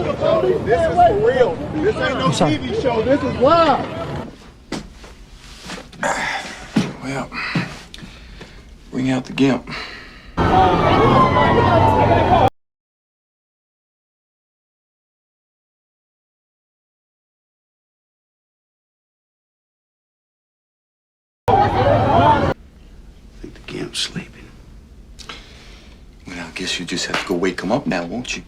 This is for real. This ain't no TV show. This is live. Well, bring out the Gimp. I think the Gimp's sleeping. Well, I guess you just have to go wake him up now, won't you?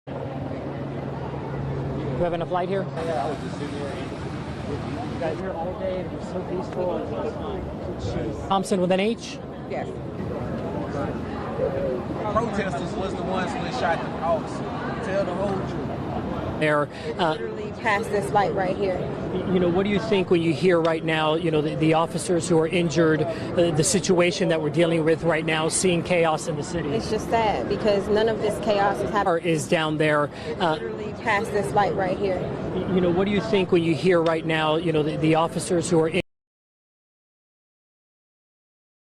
Do we have enough light here? Yeah, I was just sitting here. You guys here all day. It was so peaceful. And Thompson with an H? Yes. Protesters was the ones who shot the officer. Tell the whole truth. There. Literally past this light right here. You know, what do you think when you hear right now, you know, the officers who are injured, the situation that we're dealing with right now, seeing chaos in the city? It's just sad because none of this chaos is happening. Is down there. Literally past this light right here. You know, what do you think when you hear right now, you know, the officers who are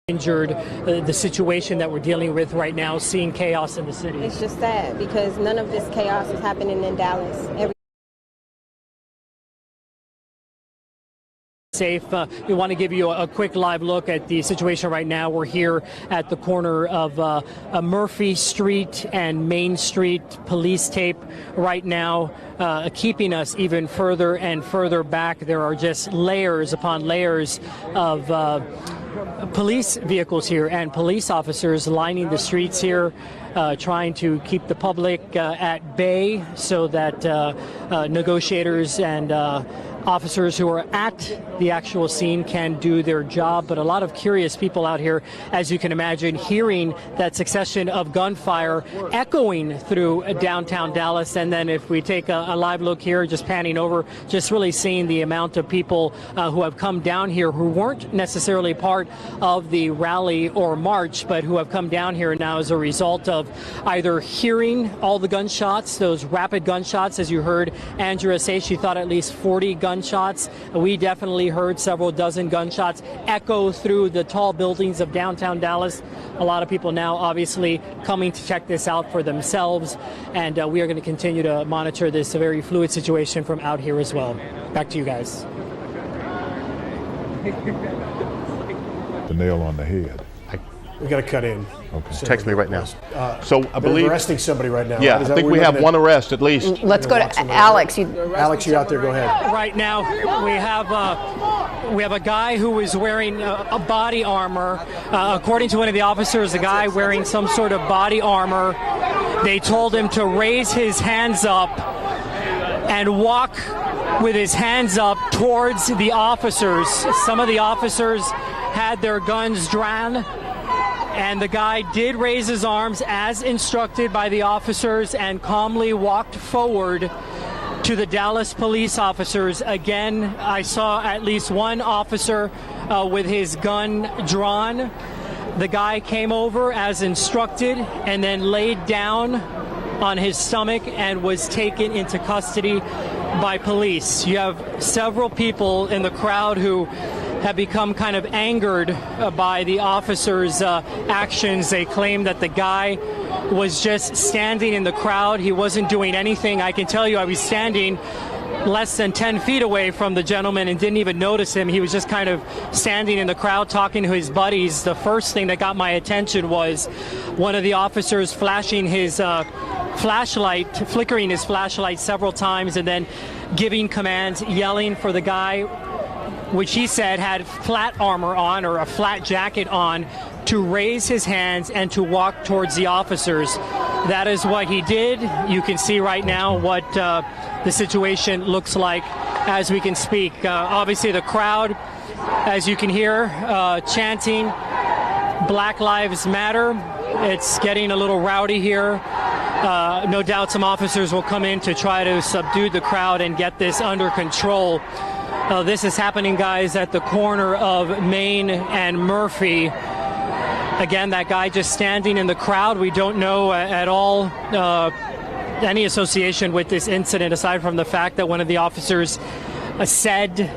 injured, the situation that we're dealing with right now, seeing chaos in the city? It's just sad because none of this chaos is happening in Dallas. Safe. We want to give you a quick live look at the situation right now. We're here at the corner of Murphy Street and Main Street. Police tape right now keeping us even further and further back. There are just layers upon layers of police vehicles here and police officers lining the streets here, trying to keep the public at bay so that negotiators and officers who are at the actual scene can do their job. But a lot of curious people out here, as you can imagine, hearing that succession of gunfire echoing through downtown Dallas. And then if we take a live look here, just panning over, just really seeing the amount of people who have come down here who weren't necessarily part of the rally or march, but who have come down here now as a result of either hearing all the gunshots, those rapid gunshots, as you heard Andrea say, she thought at least 40 gunshots. We definitely heard several dozen gunshots echo through the tall buildings of downtown Dallas. A lot of people now obviously coming to check this out for themselves, and we are going to continue to monitor this very fluid situation from out here as well. Back to you guys. The nail on the head. We got to cut in. Okay. Text me right now. So I believe they're arresting somebody right now. Yeah, right? I think we have one arrest at least. Let's go to Alex. Alex, you out there? Go ahead. Right now, we have a guy who is wearing a body armor. According to one of the officers, a guy wearing some sort of body armor. They told him to raise his hands up and walk with his hands up towards the officers. Some of the officers had their guns drawn. And the guy did raise his arms as instructed by the officers and calmly walked forward to the Dallas police officers. Again, I saw at least one officer with his gun drawn. The guy came over as instructed and then laid down on his stomach and was taken into custody by police. You have several people in the crowd who have become kind of angered by the officers' actions. They claim that the guy was just standing in the crowd. He wasn't doing anything. I can tell you I was standing less than 10 feet away from the gentleman and didn't even notice him. He was just kind of standing in the crowd talking to his buddies. The first thing that got my attention was one of the officers flashing his flashlight, flickering his flashlight several times and then giving commands, yelling for the guy, which he said had flat armor on or a flat jacket on, to raise his hands and to walk towards the officers. That is what he did. You can see right now what the situation looks like as we can speak. Obviously the crowd, as you can hear, chanting Black Lives Matter. It's getting a little rowdy here. No doubt some officers will come in to try to subdue the crowd and get this under control. This is happening, guys, at the corner of Main and Murphy. Again, that guy just standing in the crowd. We don't know at all any association with this incident, aside from the fact that one of the officers said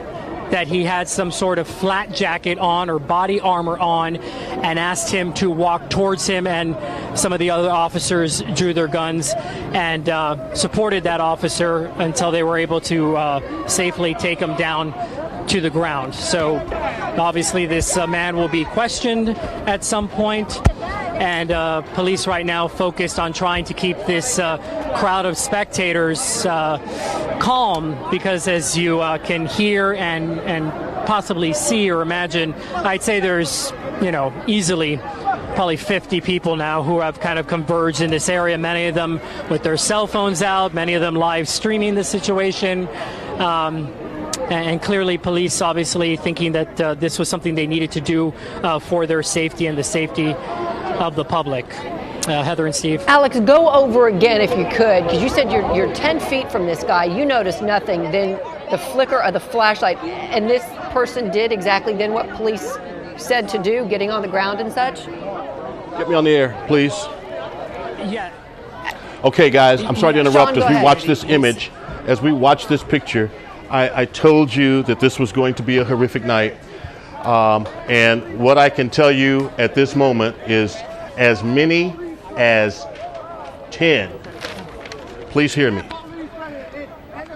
that he had some sort of flat jacket on or body armor on and asked him to walk towards him, and some of the other officers drew their guns and supported that officer until they were able to safely take him down to the ground. So obviously this man will be questioned at some point, and police right now focused on trying to keep this crowd of spectators calm, because as you can hear and possibly see or imagine, I'd say there's, easily probably 50 people now who have kind of converged in this area, many of them with their cell phones out, many of them live streaming the situation. And clearly police obviously thinking that this was something they needed to do for their safety and the safety of the public. Heather and Steve. Alex, go over again if you could, because you said you're 10 feet from this guy. You noticed nothing. Then the flicker of the flashlight, and this person did exactly then what police said to do, getting on the ground and such? Get me on the air, please. Yeah. Okay, guys, I'm sorry to interrupt. Sean, as we ahead. watch this image, as we watch this picture, I told you that this was going to be a horrific night. And what I can tell you at this moment is as many as 10, please hear me,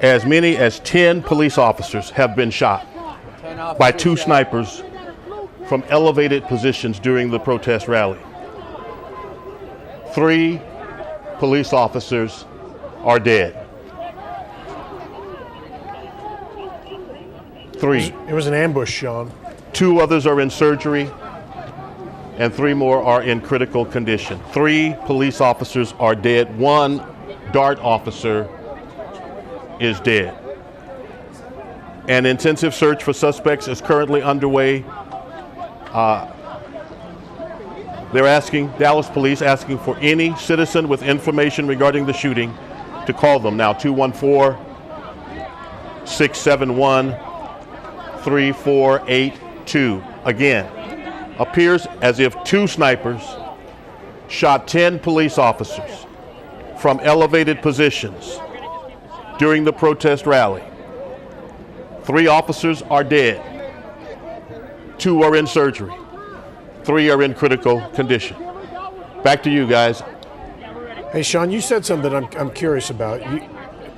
as many as 10 police officers have been shot by 2 snipers from elevated positions during the protest rally. 3 police officers are dead. 3. It was an ambush, Sean. 2 others are in surgery, and 3 more are in critical condition. 3 police officers are dead. 1 DART officer is dead. An intensive search for suspects is currently underway. They're asking, Dallas police asking for any citizen with information regarding the shooting to call them now, 214-671-3482. Again, appears as if 2 snipers shot 10 police officers from elevated positions during the protest rally. 3 officers are dead. 2 are in surgery. 3 are in critical condition. Back to you guys. Hey, Sean, you said something I'm curious about.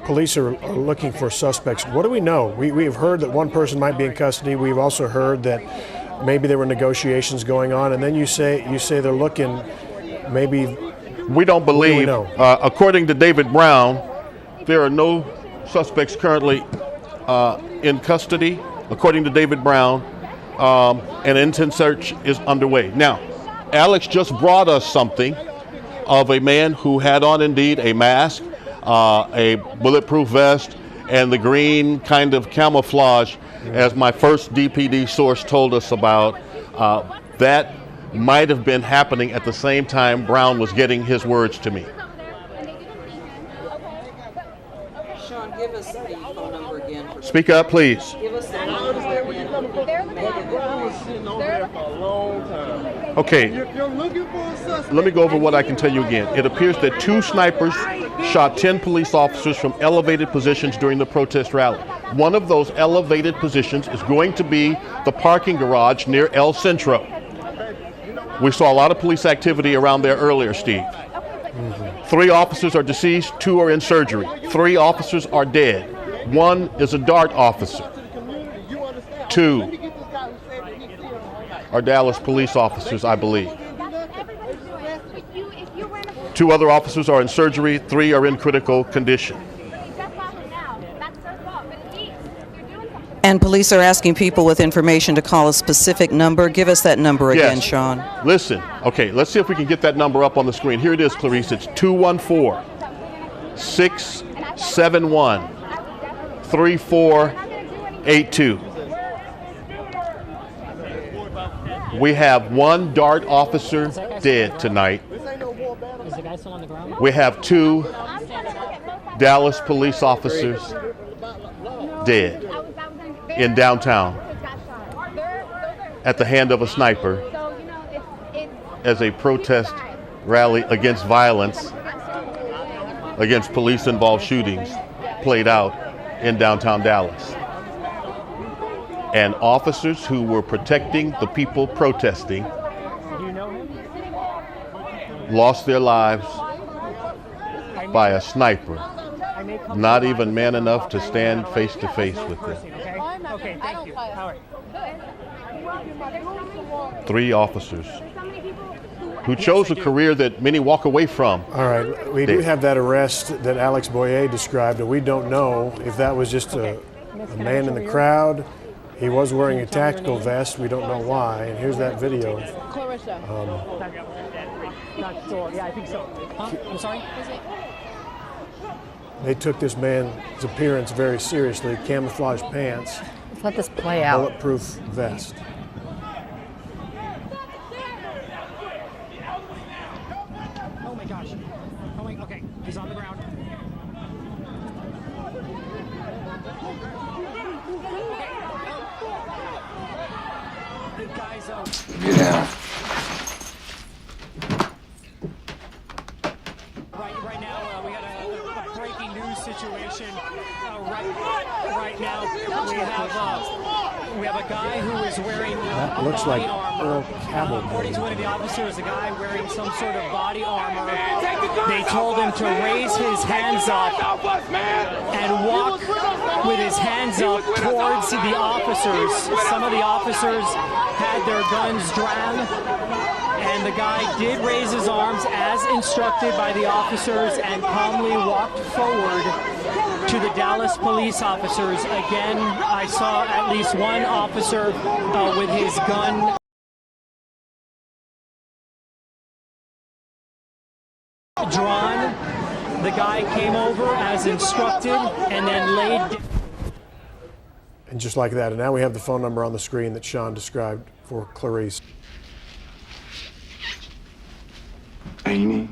Police are looking for suspects. What do we know? We've heard that one person might be in custody. We've also heard that maybe there were negotiations going on, and then you say they're looking. Maybe we don't believe. According to David Brown, there are no suspects currently in custody. According to David Brown, an intense search is underway. Now, Alex just brought us something of a man who had on indeed a mask, a bulletproof vest, and the green kind of camouflage, as my first DPD source told us about. That might have been happening at the same time Brown was getting his words to me. Sean, give us the phone number again. Speak up, please. Give us the phone number again. Okay, let me go over what I can tell you again. It appears that 2 snipers shot 10 police officers from elevated positions during the protest rally. One of those elevated positions is going to be the parking garage near El Centro. We saw a lot of police activity around there earlier, Steve. 3 officers are deceased, 2 are in surgery. 3 officers are dead. 1 is a DART officer. 2 are Dallas police officers, I believe. 2 other officers are in surgery. 3 are in critical condition. And police are asking people with information to call a specific number. Give us that number again, Sean. Listen, okay, let's see if we can get that number up on the screen. Here it is, Clarice. It's 214-671-3482. We have 1 DART officer dead tonight. Is the guy still on the ground? We have 2 Dallas police officers dead in downtown at the hand of a sniper as a protest rally against violence, against police-involved shootings played out in downtown Dallas. and officers who were protecting the people protesting lost their lives by a sniper, not even man enough to stand face to face with them. Okay, thank you. All right. 3 officers who chose a career that many walk away from. All right, we do have that arrest that Alex Boyer described, and we don't know if that was just a man in the crowd. He was wearing a tactical vest. We don't know why. And here's that video. Not sure. Yeah, I think so. Huh? I'm sorry? They took this man's appearance very seriously. Camouflage pants. Let's let this play out. Bulletproof vest. Oh my gosh. Oh wait, okay. He's on the ground. The guy's Get down. Right now, we got a breaking news situation. Right now, we have a guy who is wearing That looks like Earl Campbell. according to one of the officers, a guy wearing some sort of body armor. They told him to raise his hands up and walk with his hands up towards the officers. Some of the officers had their guns drawn, and the guy did raise his arms as instructed by the officers and calmly walked forward to the Dallas police officers. Again, I saw at least one officer with his gun drawn. The guy came over as instructed and then laid. And just like that. And now we have the phone number on the screen that Sean described for Clarice. Amy.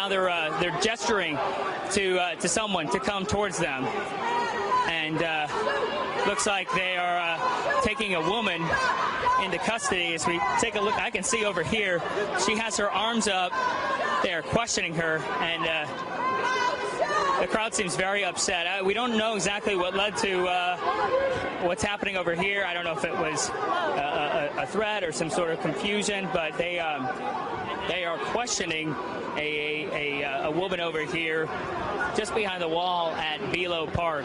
now they're gesturing to someone to come towards them, and looks like they are taking a woman into custody. As we take a look, I can see over here she has her arms up. They're questioning her, and the crowd seems very upset. We don't know exactly what led to what's happening over here. I don't know if it was a threat or some sort of confusion, but they are questioning a woman over here just behind the wall at Belo Park.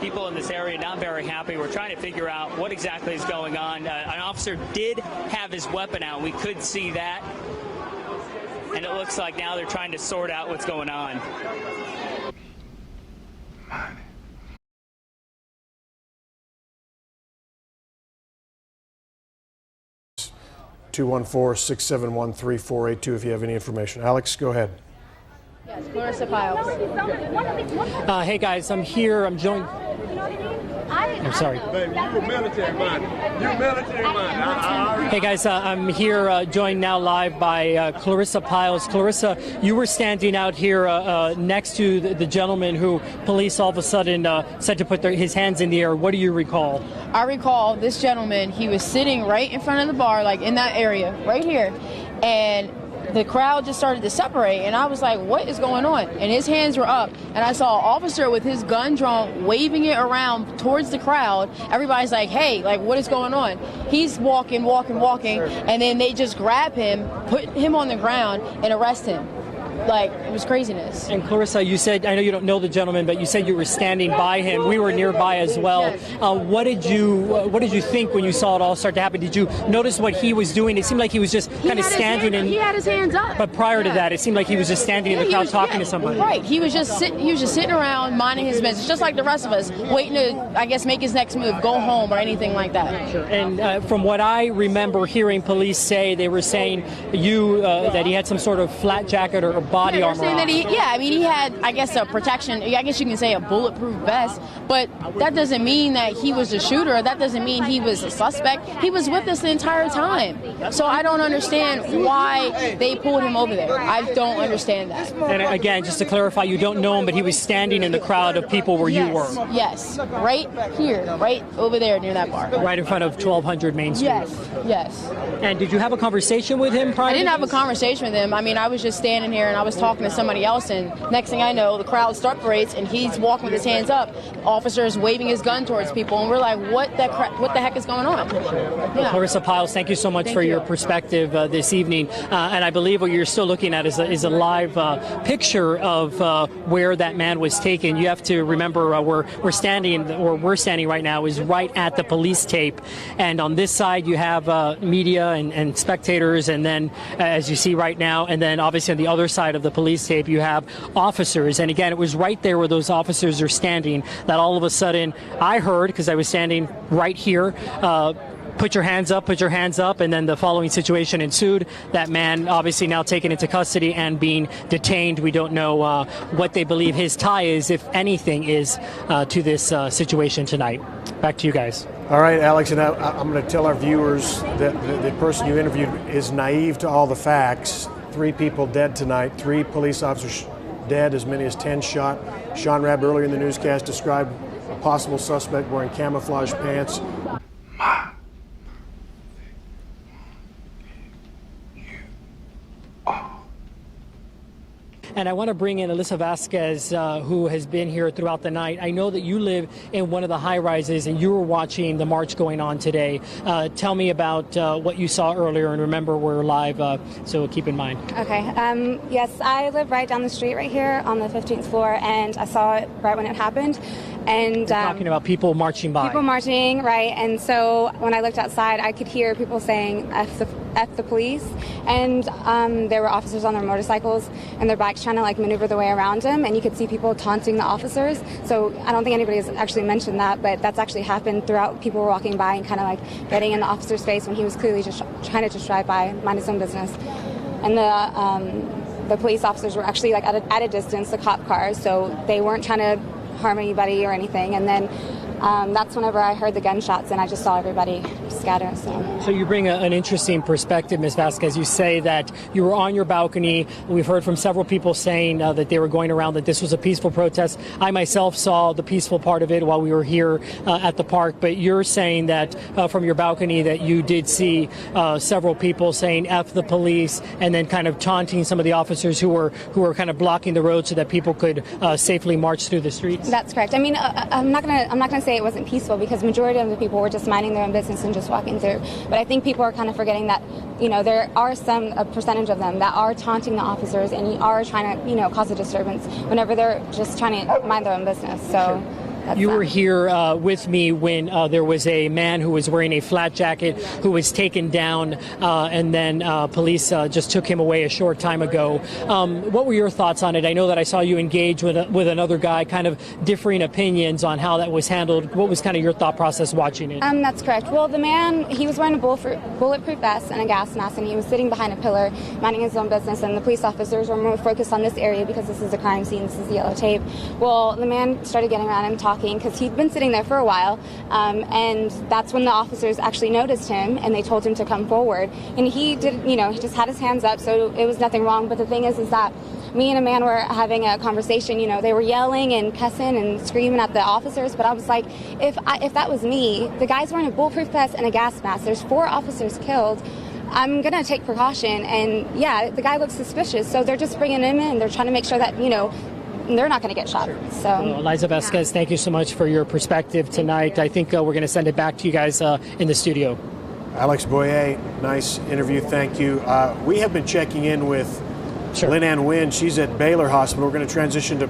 People in this area not very happy. We're trying to figure out what exactly is going on. An officer did have his weapon out. We could see that. And it looks like now they're trying to sort out what's going on. 214-671-3482 if you have any information. Alex, go ahead. Yes, Clarissa Piles. Hey guys, I'm here. I'm joined. I'm sorry. Baby, you're military-minded. You're military-minded. Hey guys, I'm here joined now live by Clarissa Piles. Clarissa, you were standing out here next to the gentleman who police all of a sudden said to put his hands in the air. What do you recall? I recall this gentleman, he was sitting right in front of the bar, like in that area, right here, and the crowd just started to separate, and I was like, what is going on? And his hands were up, and I saw an officer with his gun drawn, waving it around towards the crowd. Everybody's like, hey, like, what is going on? He's walking, and then they just grab him, put him on the ground, and arrest him. Like, it was craziness. And Clarissa, you said, I know you don't know the gentleman, but you said you were standing by him. We were nearby as well. Yes. What did you think when you saw it all start to happen? Did you notice what he was doing? It seemed like he was just kind of standing He had his hands up. But prior to that, it seemed like he was just standing in the crowd talking to somebody. Right. He was just sitting around minding his business, just like the rest of us, waiting to, I guess, make his next move, go home or anything like that. Sure. And from what I remember hearing police say, they were saying that he had some sort of flat jacket or body armor on. That he had, I guess, a protection, I guess you can say a bulletproof vest, but that doesn't mean that he was the shooter. That doesn't mean he was a suspect. He was with us the entire time. So I don't understand why they pulled him over there. I don't understand that. And again, just to clarify, you don't know him, but he was standing in the crowd of people where you were. Yes, right here, right over there near that bar. Right in front of 1200 Main Street. Yes. And did you have a conversation with him prior? I didn't have a conversation with him. I mean, I was just standing here and I was talking to somebody else, and next thing I know, the crowd separates and he's walking with his hands up. Officers waving his gun towards people, and we're like, what the heck is going on? Yeah. Clarissa Piles, thank you so much for your perspective this evening. And I believe what you're still looking at is a live picture of where that man was taken. You have to remember we're standing right now is right at the police tape, and on this side you have media and spectators, and then as you see right now, and then obviously on the other side of the police tape you have officers. And again, it was right there where those officers are standing that all of a sudden I heard, because I was standing right here, put your hands up, and then the following situation ensued. That man obviously now taken into custody and being detained. We don't know what they believe his tie is, if anything, is to this situation tonight. Back to you guys. All right, Alex, and I'm going to tell our viewers that the person you interviewed is naive to all the facts. 3 people dead tonight, 3 police officers dead, as many as 10 shot. Sean Rabb earlier in the newscast described a possible suspect wearing camouflage pants. And I want to bring in Alyssa Vasquez, who has been here throughout the night. I know that you live in one of the high-rises, and you were watching the march going on today. Tell me about what you saw earlier, and remember, we're live, so keep in mind. Okay. Yes, I live right down the street right here on the 15th floor, and I saw it right when it happened. And talking about people marching by. People marching, right. And so when I looked outside, I could hear people saying, F the police. And there were officers on their motorcycles and their bikes trying to like maneuver their way around them. And you could see people taunting the officers. So I don't think anybody has actually mentioned that, but that's actually happened throughout. People were walking by and kind of like getting in the officer's face when he was clearly just trying to just drive by, mind his own business. And the police officers were actually like at a distance, the cop cars. So they weren't trying to harm anybody or anything. And then that's whenever I heard the gunshots and I just saw everybody just scatter. So you bring an interesting perspective, Ms. Vasquez. You say that you were on your balcony. We've heard from several people saying that they were going around that this was a peaceful protest. I myself saw the peaceful part of it while we were here at the park, but you're saying that from your balcony that you did see several people saying F the police and then kind of taunting some of the officers who were kind of blocking the road so that people could safely march through the streets. That's correct. I mean, I'm not gonna say it wasn't peaceful, because majority of the people were just minding their own business and just walking through. But I think people are kind of forgetting that, you know, there are a percentage of them that are taunting the officers and are trying to, you know, cause a disturbance whenever they're just trying to mind their own business. So. You were here with me when there was a man who was wearing a flat jacket who was taken down, and then police just took him away a short time ago. What were your thoughts on it? I know that I saw you engage with another guy, kind of differing opinions on how that was handled. What was kind of your thought process watching it? That's correct. Well, the man, he was wearing a bulletproof vest and a gas mask, and he was sitting behind a pillar, minding his own business, and the police officers were more focused on this area because this is a crime scene, this is the yellow tape. Well, the man started getting around him, talking, because he'd been sitting there for a while, and that's when the officers actually noticed him and they told him to come forward. And he did, you know, he just had his hands up, so it was nothing wrong. But the thing is that me and a man were having a conversation. You know, they were yelling and cussing and screaming at the officers, but I was like, if that was me, the guy's wearing a bulletproof vest and a gas mask, there's 4 officers killed, I'm going to take precaution. And yeah, the guy looks suspicious, so they're just bringing him in. They're trying to make sure that, you know, they're not going to get shot. So, Eliza Vasquez, thank you so much for your perspective tonight. I think we're going to send it back to you guys in the studio. Alex Boyer, nice interview. Thank you. We have been checking in with Lynn Ann Wynn. She's at Baylor Hospital. We're going to transition to.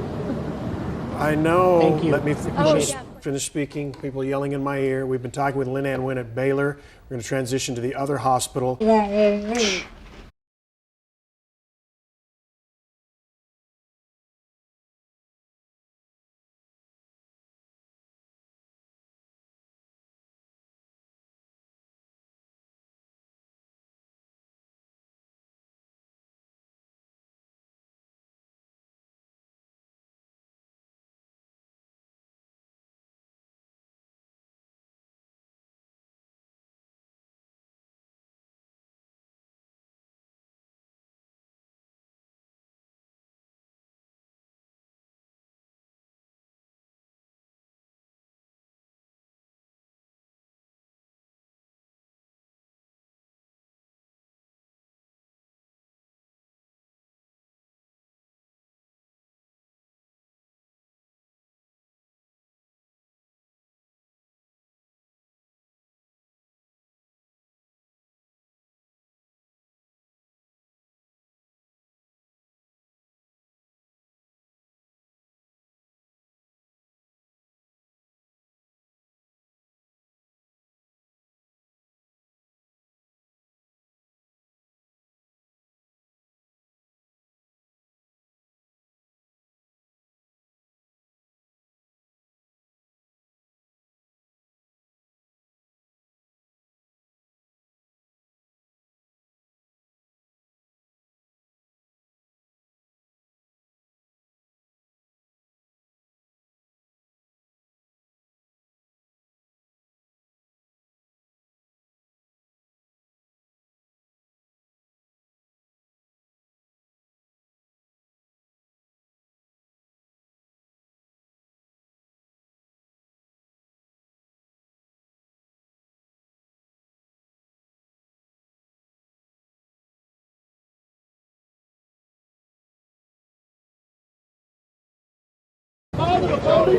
I know. Thank you. Let me finish speaking. People yelling in my ear. We've been talking with Lynn Ann Wynn at Baylor. We're going to transition to the other hospital.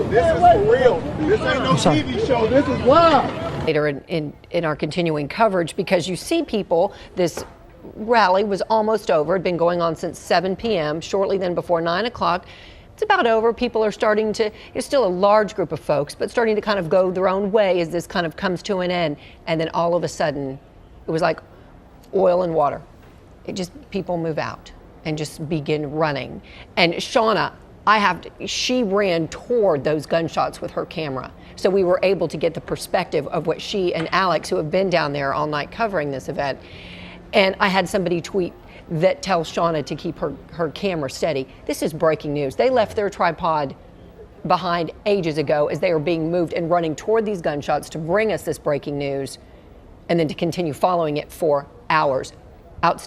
This is for real. This ain't no TV show. This is live. Later in our continuing coverage, because you see people, this rally was almost over. It had been going on since 7 p.m. Shortly then before 9 o'clock. It's about over. People are starting to, it's still a large group of folks, but starting to kind of go their own way as this kind of comes to an end. And then all of a sudden, it was like oil and water. It just, people move out and just begin running. And Shauna, she ran toward those gunshots with her camera. So we were able to get the perspective of what she and Alex, who have been down there all night covering this event. And I had somebody tweet that tells Shauna to keep her camera steady. This is breaking news. They left their tripod behind ages ago as they were being moved and running toward these gunshots to bring us this breaking news. and then to continue following it for hours.